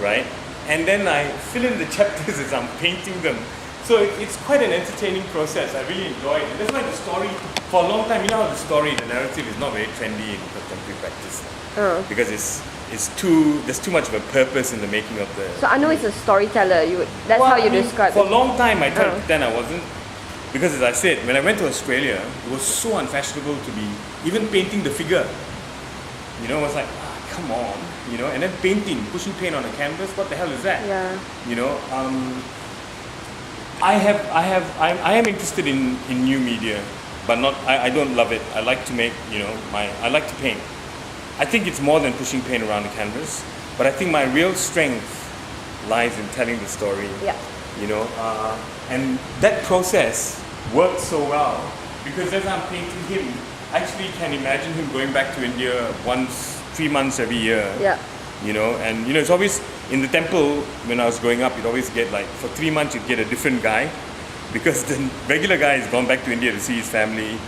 right? And then I fill in the chapters as I'm painting them. So it's quite an entertaining process. I really enjoy it. And that's why the story, for a long time, you know how the story, the narrative is not very trendy in contemporary practice. Because there's too much of a purpose in the making of the... So Anu is a storyteller. That's how you describe it. For a long time I tried to pretend I wasn't. Because as I said, when I went to Australia, it was so unfashionable to be even painting the figure. You know, it was like, come on, you know, and then painting, pushing paint on a canvas, what the hell is that? Yeah. You know, I am interested in new media, but I don't love it. I like to make, you know, I like to paint. I think it's more than pushing paint around the canvas, but I think my real strength lies in telling the story. Yeah. You know, and that process works so well because as I'm painting him, I actually can imagine him going back to India once, 3 months every year. Yeah. You know, and you know, it's always in the temple when I was growing up, you'd always get like for 3 months you'd get a different guy because the regular guy has gone back to India to see his family.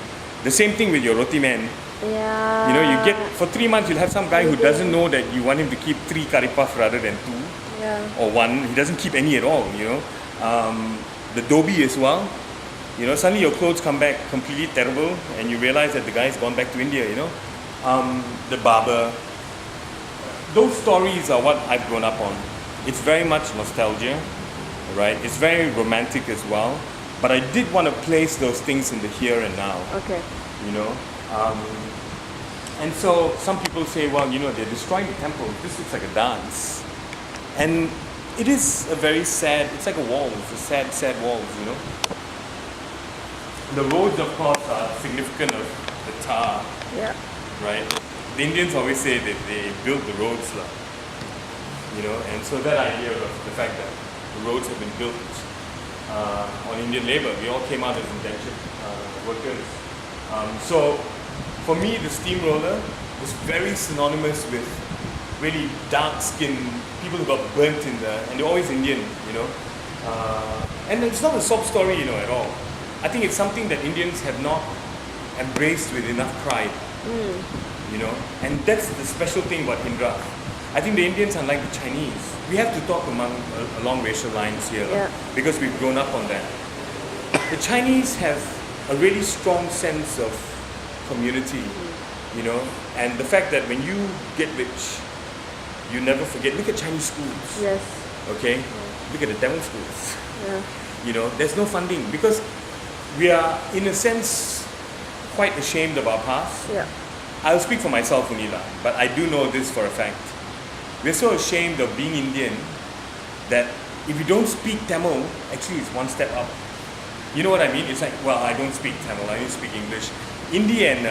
The same thing with your roti man. Yeah. You know, you get for 3 months you'll have some guy who doesn't know that you want him to keep 3 curry puff rather than 2. Yeah. Or 1. He doesn't keep any at all, you know. The dobi as well. You know, suddenly your clothes come back completely terrible and you realize that the guy's gone back to India, you know. The barber. Those stories are what I've grown up on. It's very much nostalgia, right? It's very romantic as well. But I did want to place those things in the here and now. Okay. You know. And so some people say, well, you know, they're destroying the temple. This looks like a dance. And it is a very sad, it's like a wall. It's a sad, sad walls, you know. The roads, of course, are significant of the tar. Yeah. Right? The Indians always say that they built the roads, you know, and so that idea of the fact that the roads have been built on Indian labor, we all came out as indentured workers. So for me, the steamroller was very synonymous with really dark-skinned people who got burnt and they're always Indian, you know. And it's not a sob story, you know, at all. I think it's something that Indians have not embraced with enough pride, you know. And that's the special thing about Indra. I think the Indians, unlike the Chinese, we have to talk along racial lines here because we've grown up on that. The Chinese have a really strong sense of community, you know, and the fact that when you get rich, you never forget. Look at Chinese schools. Yes. Okay? Yeah. Look at the Tamil schools. Yeah. You know, there's no funding because we are, in a sense, quite ashamed of our past. Yeah. I'll speak for myself, Unila, but I do know this for a fact. We're so ashamed of being Indian that if you don't speak Tamil, actually it's one step up. You know what I mean? It's like, well, I don't speak Tamil, I only speak English. Indie and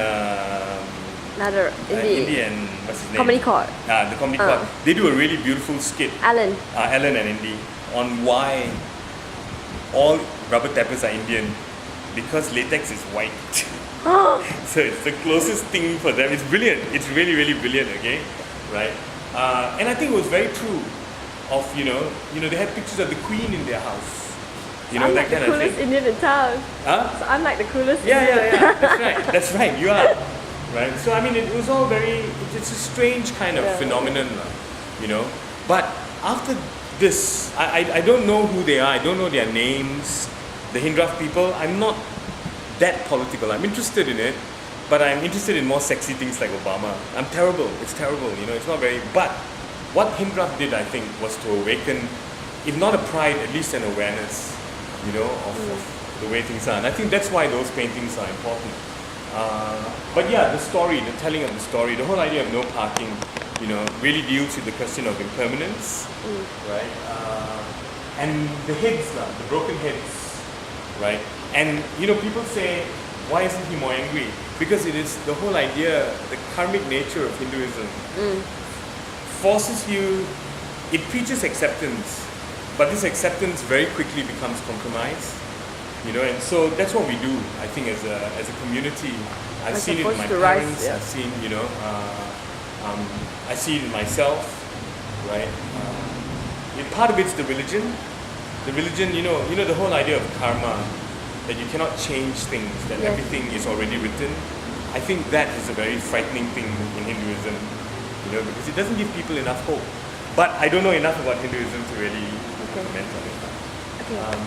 Indie and what's his name? Comedy Court. The Comedy Court. They do a really beautiful skit. Alan and Indie on why all rubber tappers are Indian because latex is white. So it's the closest thing for them. It's brilliant. It's really, really brilliant. Okay, right? And I think it was very true. Of you know, they had pictures of the Queen in their house. You know, I'm that like kind the coolest Indian in town. Huh? So I'm like the coolest. Yeah. That's right. That's right. You are. Right. So I mean, it was all very. It's a strange kind of phenomenon, you know. But after this, I don't know who they are. I don't know their names. The Hindraf people. I'm not that political. I'm interested in it, but I'm interested in more sexy things like Obama. I'm terrible. It's terrible. You know, it's not very. But what Hindraf did, I think, was to awaken, if not a pride, at least an awareness. You know, of the way things are. And I think that's why those paintings are important. But yeah, the story, the telling of the story, the whole idea of no parking, you know, really deals with the question of impermanence, right? And the heads, the broken heads, right? And, you know, people say, why isn't he more angry? Because it is the whole idea, the karmic nature of Hinduism forces you, it preaches acceptance, but this acceptance very quickly becomes compromise. You know, and so that's what we do, I think, as a community. I've seen it in my parents, I've seen, you know, I see it in myself, right? Part of it's the religion. The religion, you know, the whole idea of karma, that you cannot change things, that everything is already written. I think that is a very frightening thing in Hinduism, you know, because it doesn't give people enough hope. But I don't know enough about Hinduism to really Okay. comment on it. Okay.